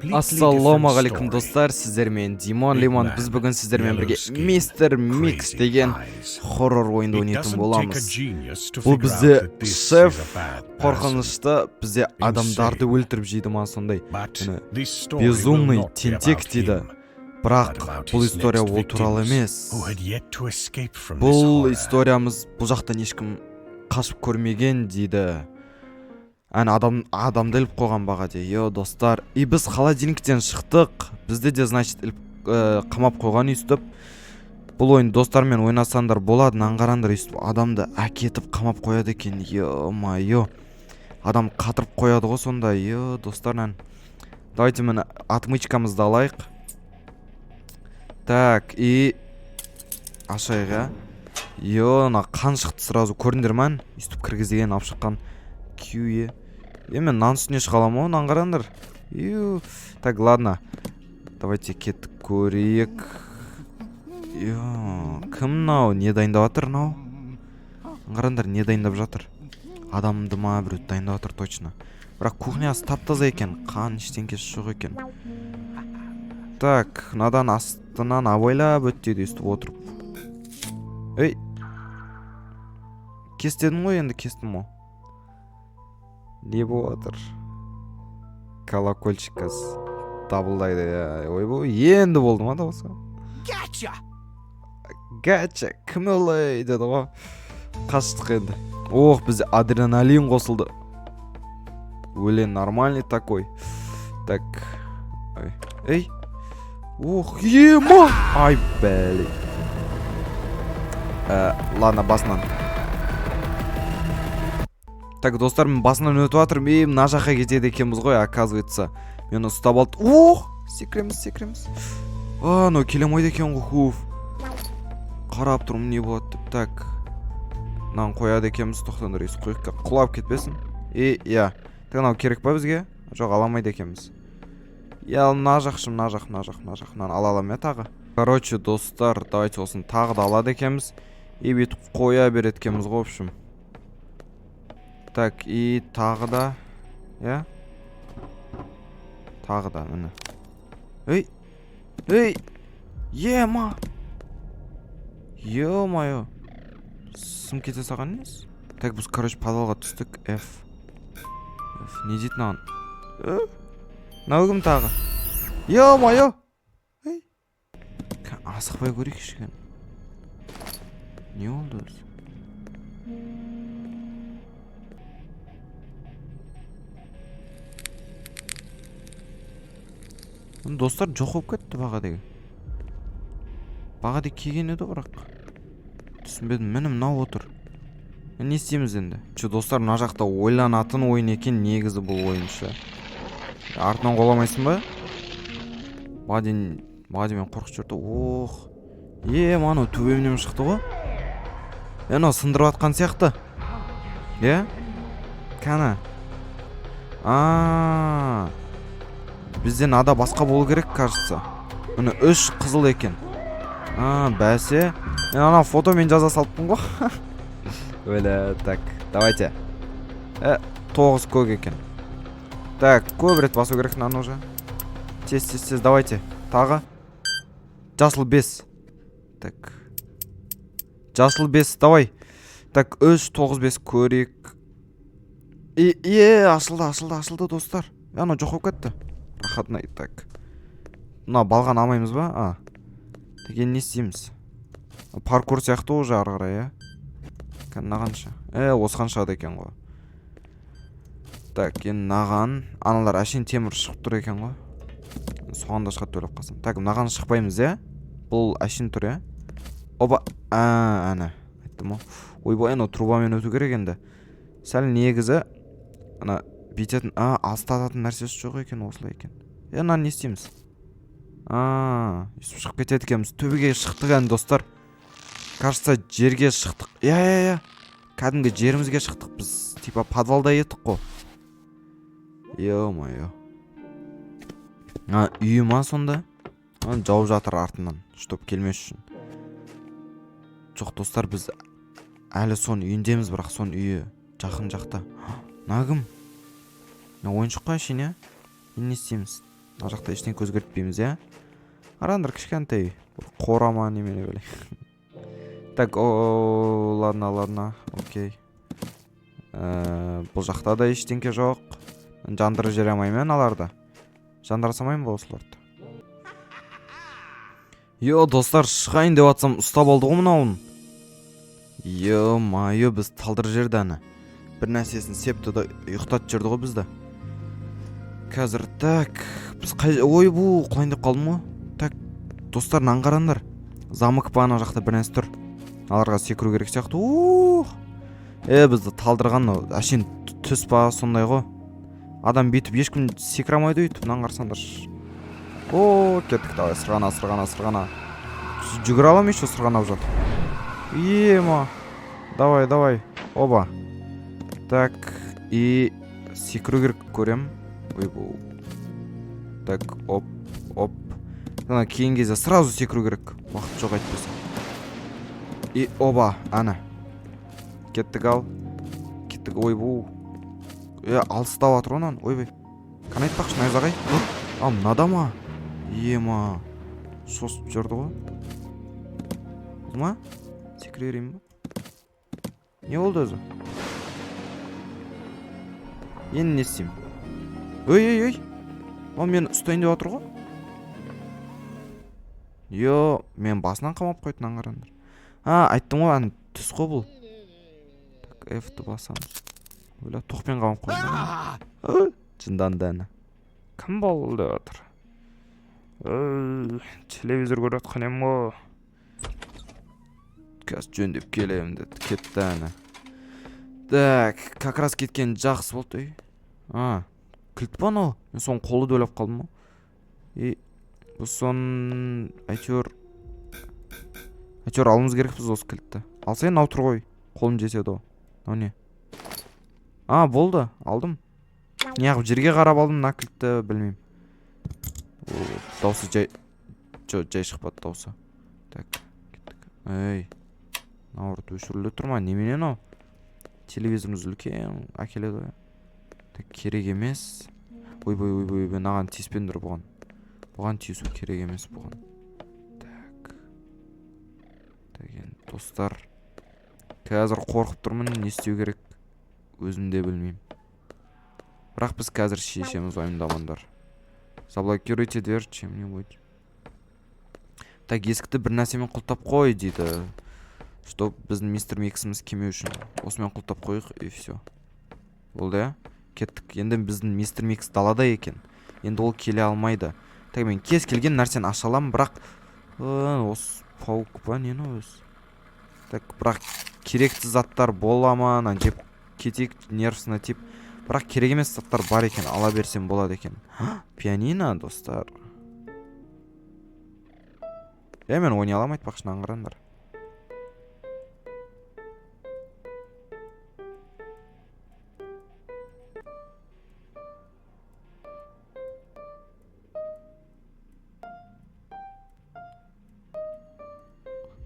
Ассалаумағалейкум достар, сіздермен Димон Лимон. Біз бүгін сіздермен бірге Мистер Микс деген хоррор ойынды ойнайтын боламыз. Бұл бізде шеф қорқынышты, бізде адамдарды өлтіріп жейді ма сондай. Безумный тентек дейді. Бірақ бұл история ол туралы емес. Бұл историямыз бұл жақтан ешкім қашып көрмеген дейді. Адамды іліп қойған баға де. Достар, біз холодильниктен шықтық. Бізде де, значит, қамап қойған өйстіп. Бұл ойын достармен ойнасаңдар болады, аңғараңдар өйстіп. Адамды әкетіп қамап қояды екен. Ё-майо. Адам қатырып қояды ғой сонда. Достар, давайте мені отмычкамызды алайық. Так, ашайға. На қан шықты сразу көріндер мән. Өйстіп кіргізген алып шыққан күйе. Мен нан үстіне шығалам оң, аңғараңдар. Так, ладно. Давайте кеттік көрейік. Кім нау? Не дайындап жатыр нау? Аңғараңдар, не дайындап жатыр? Адамды ма біреу дайындап жатыр точно. Бірақ кухнясы тап-таза екен. Қан ештеңкесі жоқ екен. Так, надан астынан абайлап өттеді өстіп отырып. Кестедің ғой, енді кестім ол. Не болатыр? Колокольчикас дабылдайды. Ойбой, енді болды ма дауысы? Гача! Кім олай деді ғой. Қаштық енді. Бізде адреналин қосылды. Өлен нормальный такой. Так. Ема! Ай, бәлі. Ладно, басынан. Так, достар, мен басынан өтіп атырым. Мына жаққа кетеді екенбіз ғой, оказывается. Мен ұстап алды. Секіреміз. Но келемайды екен ғой. Қарап тұрмын, не болады деп. Так. Мынаны қояды екенбіз, тоқтандар есі қойыққа. Құлап кетпесін. Так, мынау керек па бізге? Жоқ, аламайды екенбіз. Мына жақшым, мына жақ. Мынаны алалам тағы. Короче, достар, давайте осын тағы да алады екенбіз. Бетіп қоя береді екенбіз ғой, в общем. Так, тағы да. Тағы да, міне. Ема! Ё-майо. Сым кете саған емес? Так, біз, короче, подвалға түстік. F. Не дейді наған? Наугім тағы. Ё-майо! Асықпай көрейік ішкен. Не олды өзі? Достар, жоқ болып кетті бағадегі. Бағадегі кеген еді бірақ. Түсінбедім, мінім нау отыр. Не істейміз енді? Достар, мына жақта ойланатын ойын екен негізі бұл ойыншы. Артынан қоламайсың ба? Бағадемен қорқып жүрді. Ману төбемнен шықты ғой. Мынау сындырып атқан сияқты. Кәні. Бізден ада басқа болу керек, кажется. Міне 3 қызыл екен. Бәсе. Мен ана фотомен жаза салыппын ғой. Өлі, так, давайте. 9 көк екен. Так, көп рет басу керек наны уже. Тез, давайте. Тағы. Жасыл 5. Так. Жасыл 5, давай. Так, 3, 9, 5 көрек. Ашылды, достар. Ана жоқ болып кетті. Рахатнай, так. Мына балған алмаймыз ба? Деген не істейміз? Паркур сияқты уже ары қарай, Нағанша. Осыған шығады екен ғой. Так, наған. Аналар әшейін темір шығып тұр екен ғой. Соған да шығады төліп қалсам. Так, наған шықпаймыз, Бұл әшейін тұр, Оба, әне. Айттым о. Ойбай, трубамен өту керек енді. Сәл негізі, бейтетін, алыстататын нәрсесі жоқ екен, осылай екен. Не істейміз? Үстіп шығып кетеді екенбіз. Төбеге шықтық ән, достар. Кажется, жерге шықтық. Кәдімгі жерімізге шықтық біз. Типа подвалда еттік қо. Ё-майо. Үйі ма сонда? Жауып жатыр артынан, чтоб келмес үшін. Жоқ, достар, біз әлі сон үйіндеміз, бірақ сон үйі жақын жақта. Нағым? Ойыншыққа әшейін, Не істейміз? Ана жақта ештеңе өзгертпейміз, иә? Қараңдар, кішкентай қорама немене беле. Так, ладно, окей. Бұл жақта да ештеңке жоқ. Жандырып жібере алмаймын аларды. Жандыра салмаймын ба осыларды? Йо, достар, шығайын деп атсам ұстап алды ғой мынауын. Йо, біз талдырып жіберді аны. Бір нәрсесін септі да ұйықтатып жіберді ғой бізді. Қазір, так, біз ой, бұл құлайын деп қалдым ғой. Так, достар, нан қараңдар. Замок па ана жақта бір нәрсе тұр. Аларға секіру керек сияқты. Бізді талдырған әшейін түс па сондай ғой. Адам бетіп ешкім секіре алмайды өйтіп. Нан қарсаңдар. Кеттік, давай, сырғана. Жүгіре алам еще сырғанап жат. Ема. Давай. Оба. Так, и секіру керек көрем. Бұл. Так, оп. Кейін кезде сразу секіру керек. Уақыт жоқ айтпаса. И оба, ана. Кеттік ал. Кеттік, бұл. Алыстау атыр онан. Ойбай. Қан айтпақшы, найзағай. Мынада ма? Ема. Сосып жүрді ғой. Бұл ма? Секіре берейін ба? Не болды өзі? Енді не істеймін? Ой. Ол мені ұстайын деп отыр ғой. Мен басынан қамап қойдың аңғарандар. Айттым ғой, түс қой бұл. Так, F-ті басамыз. Өлі, тоқпен қамап қойдың. Жынданды әні. Кім болды деп отыр? Телевизор көріп отқан ем ғой. Қазір жөндеп келемін деді. Кетті әні. Так, как раз кеткен жақсы болды. Кілт па анау? Мен соның қолы да өліп қалдым ғой. Бұл соның әйтеуір алымыз керекпіз осы кілтті. Алсайын ау тұр ғой. Қолым жетеді ғой. Мынау не? Болды, алдым. Неғып жерге қарап алдым, мына кілтті білмеймін. Даусы жай шықпады даусы. Так, кеттік. Наурды өшірілі тұр ма? Неменен ау? Телевизорымыз үлкен әкеледі ғой. Так, керек емес. Ойбай, наған тиіспендір бұған. Бұған тиісу керек емес бұған. Так. Деген, достар. Қазір қорқып тұрмын, не істеу керек? Өзім де білмеймін. Бірақ біз қазір шешеміз ойымдамандар. Заблокируйте дверь, чем не будет. Так, есікті бір нәрсемен құлтап қой, дейді. Что біздің мистер Миксіміз кеме үшін. Осымен құлтап қойық, и все. Болды, я? Кеттік. Енді біздің мистер Микс далада екен. Енді ол келе алмайды. Так, мен кез келген нәрсені аша аламын, бірақ осы паук па, нені өз? Так, бірақ керекті заттар бола ма, жеп кетейік, нервсына тип. Бірақ керек емес заттар бар екен, ала берсем болады екен. Пианино, достар. Мен ойнай алам айтпақшын, аңғырандар.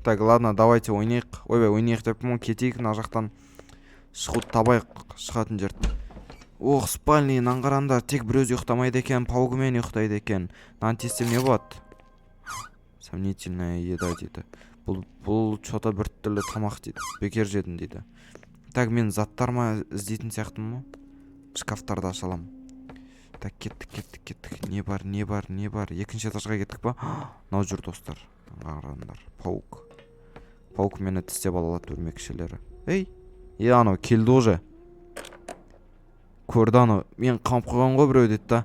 Так, ладно, давайте ойнайық. Ойбай, ойнайық деп кетейік, мына жақтан шығуды табайық, шығатын жерді. Спальный, аңғарандар, тек бір өзі ұйықтамайды екен, паугымен ұйықтайды екен. Нан тестем не болады? Сомнительная еда дейді. Бұл что-то бір түрлі тамақ дейді. Бекер жедім дейді. Так, мен заттар ма іздейтін сияқтым ма? Шкафтарды ашалам. Так, кеттік. Не бар? Екінші этажға кеттік па? Нау жүр, достар. Аңғарандар, Паук мені тістеп алалады өрмекшілері. Анау келді уже. Көрді анау. Мен қамып қойған ғой біреу деді да.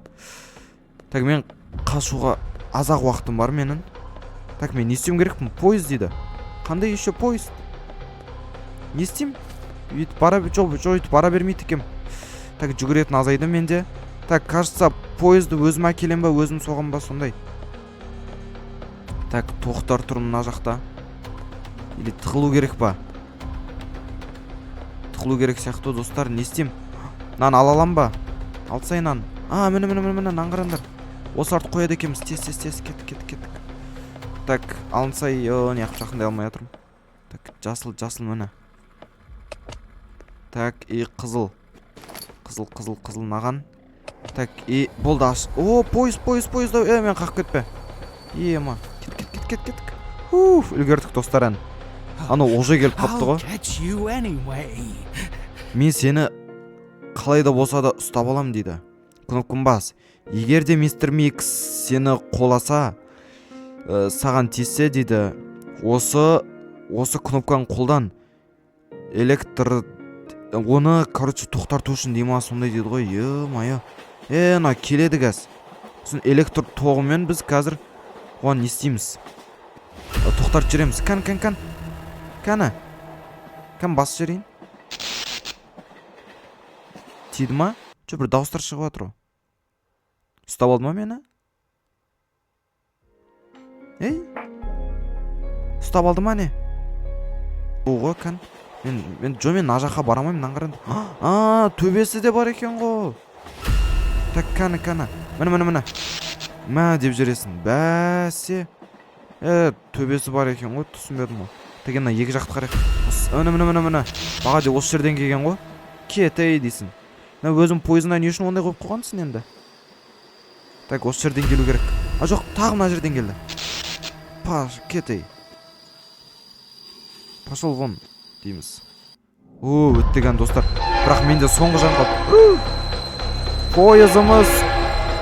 Так, мен қашуға азақ уақытым бар менің. Так, мен не істеуім керекпін? Поезд дейді. Қандай еще поезд? Не істеймін? Өйтіп бара бермейді екем. Так, жүгіретін азайды менде. Так, кажется, поезды өзім әкелем ба, өзім соғам ба, сондай. Так, тоқтар тұрмын мына жақта. Или тығылу керек па? Тығылу керек сияқты, достар, не істеймін? Нан алалам ба? Алсай нан. Міне, аңғарандар. Осы арты қояды екеміз. Тез, кеттік. Так, алынсай, неғып жақындай алмай атырым. Так, жасыл міне. Так, и қызыл наған. Так, болды аш. О, поезд, мен қақып кетпе. Ема, кет. Үлгердік достар ән. Ана уже келіп қапты ғой. Мен сені қалай да болса да ұстап алам дейді. Кнопканы бас. Егер де мистер Микс сені қоласа, саған тисе дейді, осы кнопканы қолдан оны, короче, тоқтарту үшін дейма сондай дейді ғой. Е-майо. На келеді газ. Сосын электр тоғымен біз қазір оған не істейміз? Тоқтарып жүреміз. Кәні басып жерейін. Тиді ма? Бір дауыстар шығып атыр о. Ұстап алды ма мені? Ұстап алды ма не? Оғы кән. Мен мына жаққа барамаймын, аңғарады. Төбесі де бар екен ғой. Так, кәні. Міне. Мә деп жүресің. Бәсе. Төбесі бар екен ғой, түсінбедім ғой. Теген екі жақты қарайық. Міне. Баға де осы жерден келген ғой. Кетей дейсің. Өзім пойызына не үшін ондай қойып қойғансың енді? Так, осы жерден келу керек. Жоқ, тағы мына жерден келді. Кетей. Пошел вон дейміз. Өттеген достар. Бірақ менде соңғы жан қалды. Пойызымыз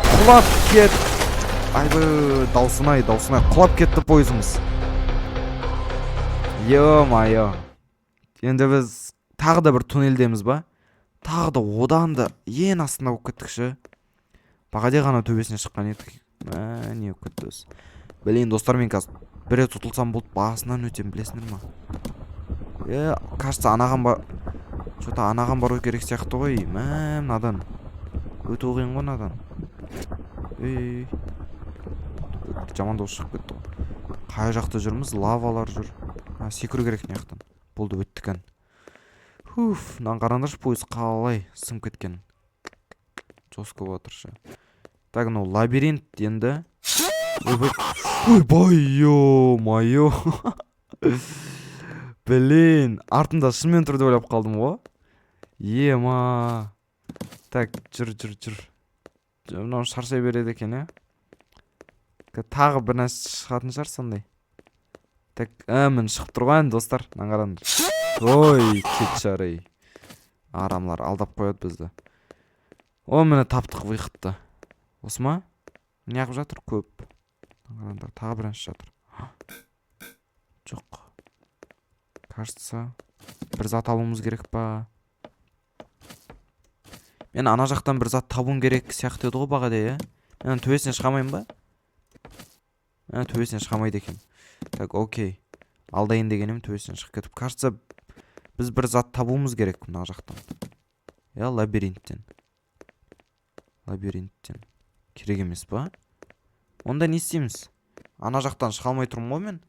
құлап кет. Даусынай. Құлап кетті пойызымыз. Е-майо. Енді біз тағы да бір туннелдеміз ба? Тағы да одан да ең астына болып кеттікші. Бағаде ғана төбесіне шыққан едік. Не болып кетті өз. Білейін достар, мен қазір бір рет ұтылсам болды, басынан өтем, білесіңдер ма? Кажется, анаған бару керек сияқты ғой. Надан. Өте оғайын ғой надан. Жаман дауыс шығып кетті ғой. Қай жақта жүрміз? Лавалар жүр. Секіру керек не жақтан. Болды, өттікен. Нан қараңдаршы, пойыз қалай сым кеткен. Жосқа батыршы. Так, лабиринт енді. Майо. Блин, артында шынымен тұрды ойлап қалдым ғой. Ема. Так, жүр. Мынау шаршай береді екен, Тағы бір нәрсе шығатын шығар сондай. Так, мін шығып тұрған достар, нан қараңдар. Кет жарай. Арамлар алдап қояды бізді. Мені таптық виқытты. Осы ма? Не ағып жатыр? Көп. Тағы бір әнші жатыр. Жоқ. Кажется, бір зат алуымыз керек па? Мен ана жақтан бір зат табуым керек сияқты еді ғой бағаде, Мен төбесіне шығамайым ба? Төбесіне шығамайды екен. Так, окей. Алдайын дегенім төбесіне шығып кетіп. Кажется, біз бір зат табуымыз керек мына жақтан. Лабиринттен. Керек емес па? Онда не істейміз? Ана жақтан шыға алмай тұрмын ғой мен.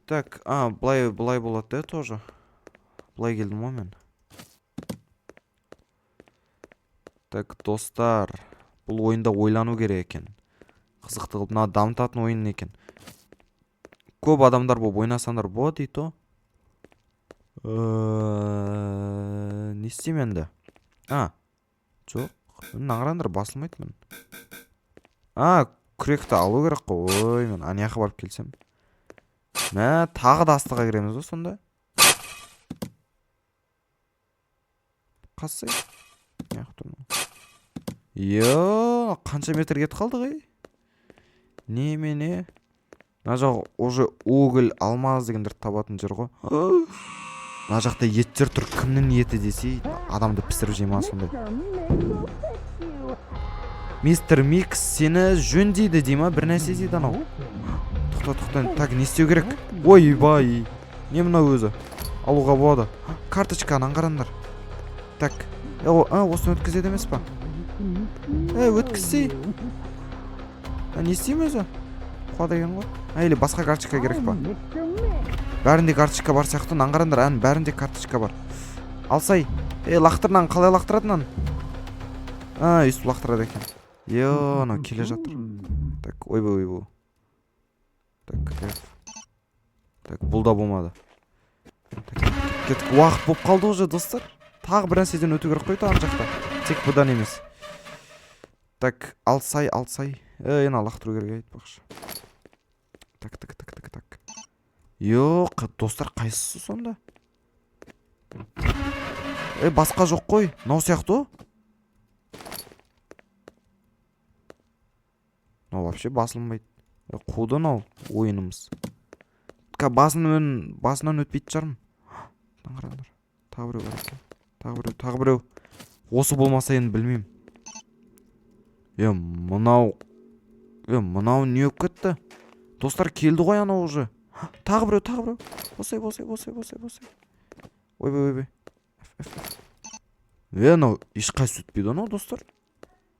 Так, былай болады тоже. Былай келдім ғой мен. Так, достар, бұл ойында ойлану керек екен. Қызықты қылып, мына дамытатын ойын екен. Көп адамдар болып ойнасаңдар болады дейді. Не істейм енді? Жоқ. Мына қараңдар, басылмайды мен. Күректі алу керек қой. Мен анияққа барып келсем. Тағы да астыға кіреміз ғой сонда. Қасы? Қанша метр кет қалды ғой? Немене? Мына жақ уже угіл алмаз дегендер табатын жер ғой. Мына жақта ет жер тұр. Кімнің еті десе, адамды пісіріп жейма сондай. Мистер Микс сені жөн дейді дейма, бір нәрсе дейді анау. Тоқта. Так, не істеу керек? Ойбай. Не мынау өзі? Алуға болады. Карточканы қараңдар. Так. Осыны өткізеді емес па? Өткізсей. Не істейм өзі? Қуа деген ғой. Или басқа карточка керек па? Бәрінде карточка бар сияқты. Нан қараңдар, бәрінде карточка бар. Алсай. Лақтырнан, қалай лақтырадынан? Үстіп лақтырады екен. Анау келе жатыр. Так, ойбай. Так, бұл да болмады. Кеттік, уақыт болып қалды уже, достар. Тағы бір нәрседен өту керек қой ана жақта. Тек бұдан емес. Так, алсай. Ені лақтыру керек айтпақшы. Так. Йоқ, достар, қайсысы сонда? Басқа жоқ қой. Нау сияқты о? Нау вообще басылмайды. Қуды нау ойынымыз. Басынан өтпейді жарым. Қараңдар. Тағы біреу бар екен. Тағы біреу. Осы болмаса енді білмеймін. Мынау не өп кетті? Достар, келді ғой анау уже. Тағы біреу. Босай. Ойбай. Мынау ешқайсы өтпейді анау, достар.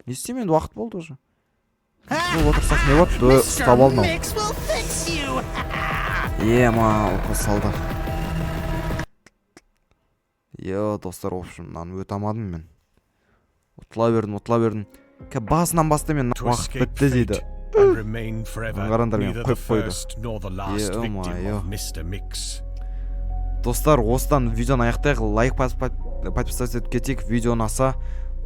Не істеймін, енді уақыт болды уже. Отырсақ не болады? Ұстап алдым. Оқы салды. Достар, в общем, мынаны өте алмадым мен. Ұтыла бердім. Басынан басты мен уақыт бітті дейді. Қараңдар, мен қойып қойды. Достар, осыдан видеоны аяқтайық. Лайк подписаться етіп кетейік. Видео ұнаса,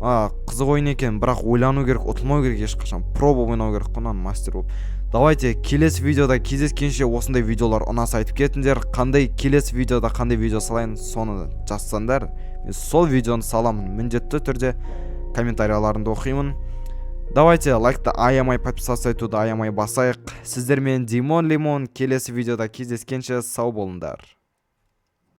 қызық ойын екен, бірақ ойлану керек, ұтылмау керек ешқашан. Проба ойнау керек, қонан мастер болып. Давайте келесі видеода кездескенше осындай видеолар ұнаса айтып кетіңдер. Келесі видеода қандай видео салайын, соны жазсаңдар. Мен сол видеоны саламын, міндетті түрде комментарияларында оқимын. Давайте лайкты аямай, подписаться етуді аямай басайық. Сіздермен Димон Лимон. Келесі видеода кездескенше сау болыңдар.